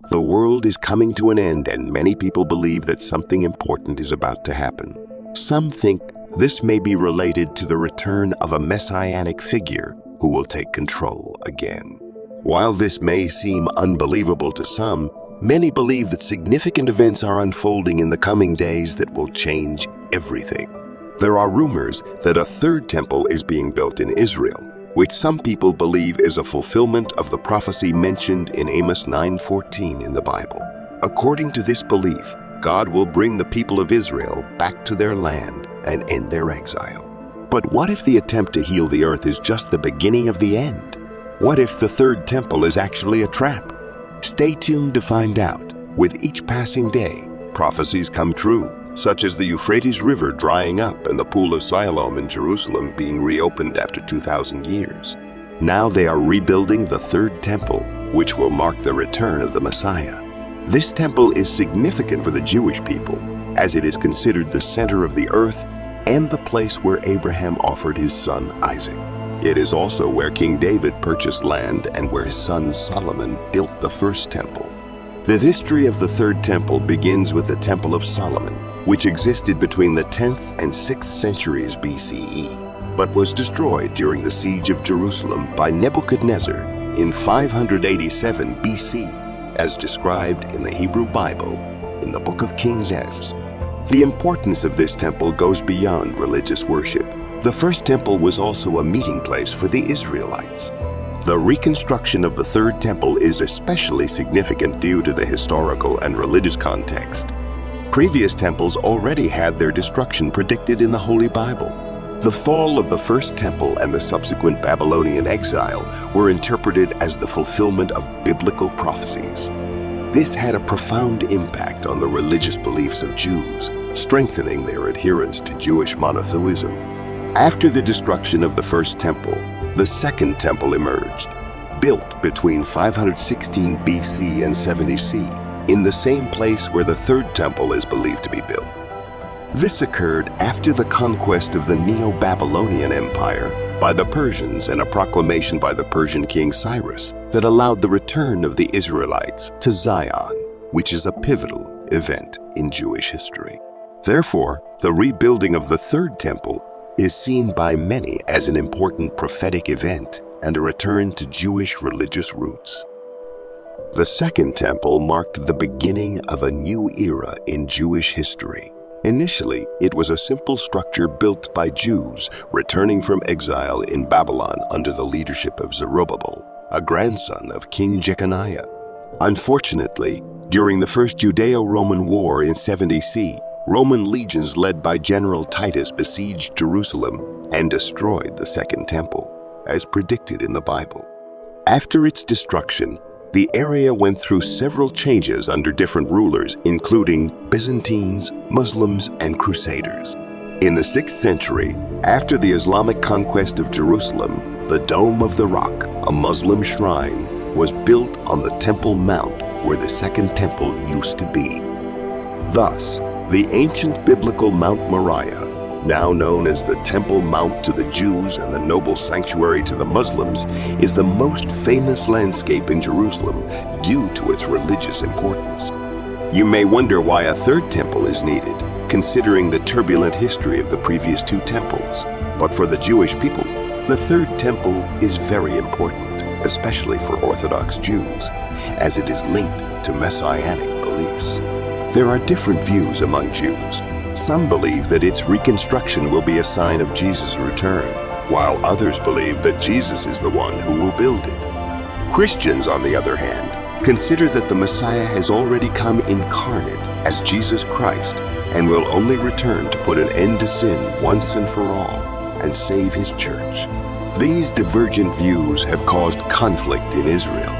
The world is coming to an end, and many people believe that something important is about to happen. Some think this may be related to the return of a messianic figure who will take control again. While this may seem unbelievable to some, many believe that significant events are unfolding in the coming days that will change everything. There are rumors that a third temple is being built in Israel, which some people believe is a fulfillment of the prophecy mentioned in Amos 9:14 in the Bible. According to this belief, God will bring the people of Israel back to their land and end their exile. But what if the attempt to heal the earth is just the beginning of the end? What if the third temple is actually a trap? Stay tuned to find out. With each passing day, prophecies come true, such as the Euphrates River drying up and the Pool of Siloam in Jerusalem being reopened after 2,000 years. Now they are rebuilding the third temple, which will mark the return of the Messiah. This temple is significant for the Jewish people, as it is considered the center of the earth and the place where Abraham offered his son Isaac. It is also where King David purchased land and where his son Solomon built the first temple. The history of the third temple begins with the Temple of Solomon, which existed between the 10th and 6th centuries BCE, but was destroyed during the siege of Jerusalem by Nebuchadnezzar in 587 BC, as described in the Hebrew Bible in the Book of Kings. The importance of this temple goes beyond religious worship. The first temple was also a meeting place for the Israelites. The reconstruction of the third temple is especially significant due to the historical and religious context. Previous temples already had their destruction predicted in the Holy Bible. The fall of the first temple and the subsequent Babylonian exile were interpreted as the fulfillment of biblical prophecies. This had a profound impact on the religious beliefs of Jews, strengthening their adherence to Jewish monotheism. After the destruction of the first temple, the second temple emerged, built between 516 BC and 70 C, in the same place where the third temple is believed to be built. This occurred after the conquest of the Neo-Babylonian Empire by the Persians and a proclamation by the Persian king Cyrus that allowed the return of the Israelites to Zion, which is a pivotal event in Jewish history. Therefore, the rebuilding of the third temple is seen by many as an important prophetic event and a return to Jewish religious roots. The second temple marked the beginning of a new era in Jewish history. Initially, it was a simple structure built by Jews returning from exile in Babylon under the leadership of Zerubbabel, a grandson of King Jeconiah. Unfortunately, during the First Judeo-Roman War in 70 C, Roman legions led by General Titus besieged Jerusalem and destroyed the Second Temple, as predicted in the Bible. After its destruction, the area went through several changes under different rulers, including Byzantines, Muslims, and Crusaders. In the 6th century, after the Islamic conquest of Jerusalem, the Dome of the Rock, a Muslim shrine, was built on the Temple Mount where the Second Temple used to be. Thus, the ancient biblical Mount Moriah, now known as the Temple Mount to the Jews and the noble sanctuary to the Muslims, is the most famous landscape in Jerusalem due to its religious importance. You may wonder why a third temple is needed, considering the turbulent history of the previous two temples. But for the Jewish people, the third temple is very important, especially for Orthodox Jews, as it is linked to messianic beliefs. There are different views among Jews. Some believe that its reconstruction will be a sign of Jesus' return, while others believe that Jesus is the one who will build it. Christians, on the other hand, consider that the Messiah has already come incarnate as Jesus Christ and will only return to put an end to sin once and for all and save his church. These divergent views have caused conflict in Israel.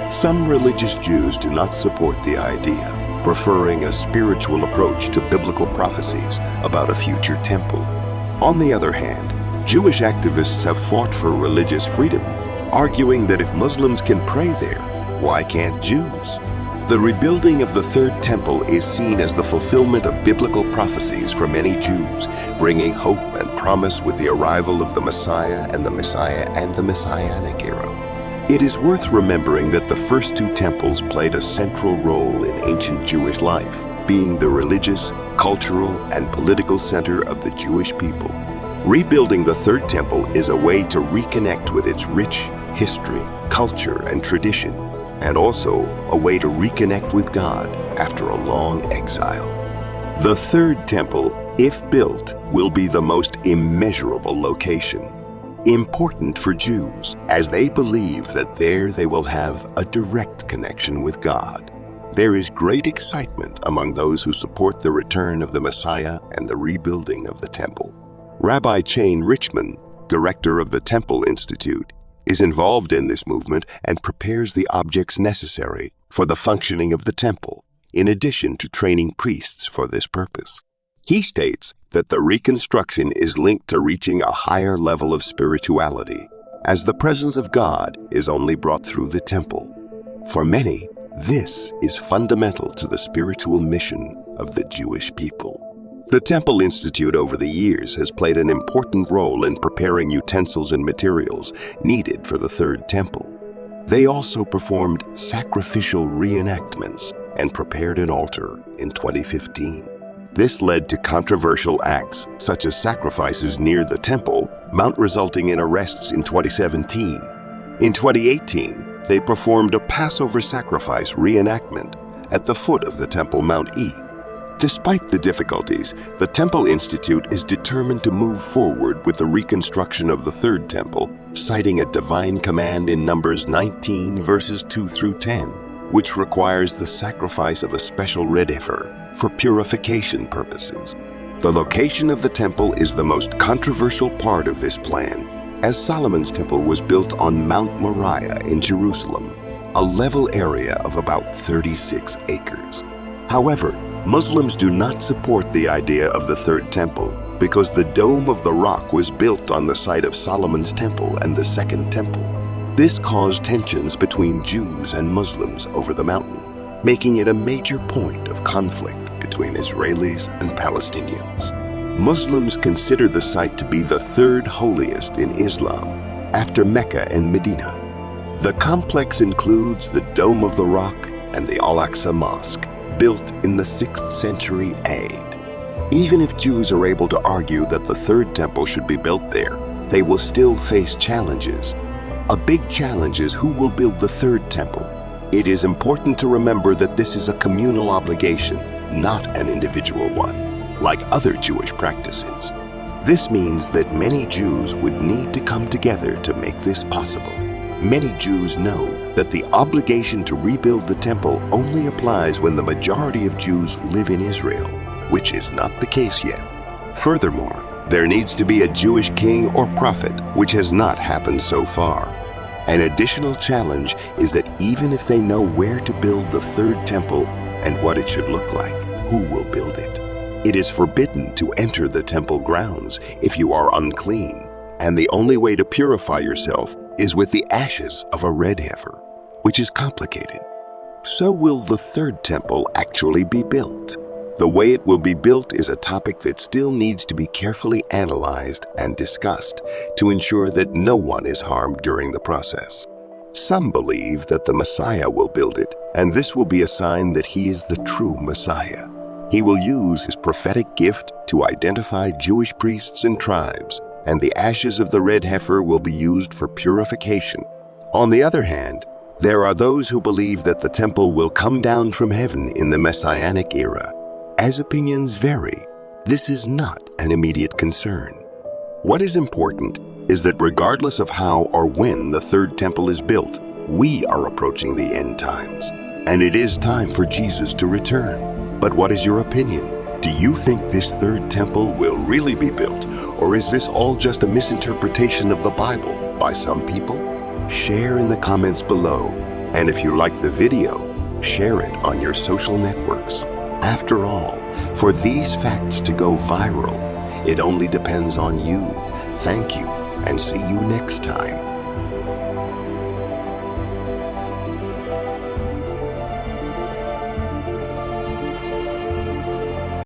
Some religious Jews do not support the idea, preferring a spiritual approach to biblical prophecies about a future temple. On the other hand, Jewish activists have fought for religious freedom, arguing that if Muslims can pray there, why can't Jews? The rebuilding of the third temple is seen as the fulfillment of biblical prophecies for many Jews, bringing hope and promise with the arrival of the Messiah and the Messianic era. It is worth remembering that the first two temples played a central role in ancient Jewish life, being the religious, cultural, and political center of the Jewish people. Rebuilding the third temple is a way to reconnect with its rich history, culture, and tradition, and also a way to reconnect with God after a long exile. The third temple, if built, will be the most immeasurable location. Important for Jews, as they believe that there they will have a direct connection with God. There is great excitement among those who support the return of the Messiah and the rebuilding of the temple. Rabbi Chain Richman, director of the Temple Institute, is involved in this movement and prepares the objects necessary for the functioning of the temple, in addition to training priests for this purpose. He states that the reconstruction is linked to reaching a higher level of spirituality, as the presence of God is only brought through the temple. For many, this is fundamental to the spiritual mission of the Jewish people. The Temple Institute over the years has played an important role in preparing utensils and materials needed for the third temple. They also performed sacrificial reenactments and prepared an altar in 2015. This led to controversial acts, such as sacrifices near the temple, resulting in arrests in 2017. In 2018, they performed a Passover sacrifice reenactment at the foot of the Temple Mount E. Despite the difficulties, the Temple Institute is determined to move forward with the reconstruction of the third temple, citing a divine command in Numbers 19 verses 2 through 10, which requires the sacrifice of a special red heifer for purification purposes. The location of the temple is the most controversial part of this plan, as Solomon's temple was built on Mount Moriah in Jerusalem, a level area of about 36 acres. However, Muslims do not support the idea of the third temple because the Dome of the Rock was built on the site of Solomon's temple and the second temple. This caused tensions between Jews and Muslims over the mountain, making it a major point of conflict between Israelis and Palestinians. Muslims consider the site to be the third holiest in Islam, after Mecca and Medina. The complex includes the Dome of the Rock and the Al-Aqsa Mosque, built in the 6th century AD. Even if Jews are able to argue that the third temple should be built there, they will still face challenges. A big challenge is who will build the third temple. It is important to remember that this is a communal obligation, not an individual one, like other Jewish practices. This means that many Jews would need to come together to make this possible. Many Jews know that the obligation to rebuild the temple only applies when the majority of Jews live in Israel, which is not the case yet. Furthermore, there needs to be a Jewish king or prophet, which has not happened so far. An additional challenge is that even if they know where to build the third temple and what it should look like, who will build it? It is forbidden to enter the temple grounds if you are unclean, and the only way to purify yourself is with the ashes of a red heifer, which is complicated. So will the third temple actually be built? The way it will be built is a topic that still needs to be carefully analyzed and discussed to ensure that no one is harmed during the process. Some believe that the Messiah will build it, and this will be a sign that he is the true Messiah. He will use his prophetic gift to identify Jewish priests and tribes, and the ashes of the red heifer will be used for purification. On the other hand, there are those who believe that the temple will come down from heaven in the Messianic era. As opinions vary, this is not an immediate concern. What is important is that regardless of how or when the third temple is built, we are approaching the end times, and it is time for Jesus to return. But what is your opinion? Do you think this third temple will really be built, or is this all just a misinterpretation of the Bible by some people? Share in the comments below, and if you like the video, share it on your social networks. After all, for these facts to go viral, it only depends on you. Thank you, and see you next time.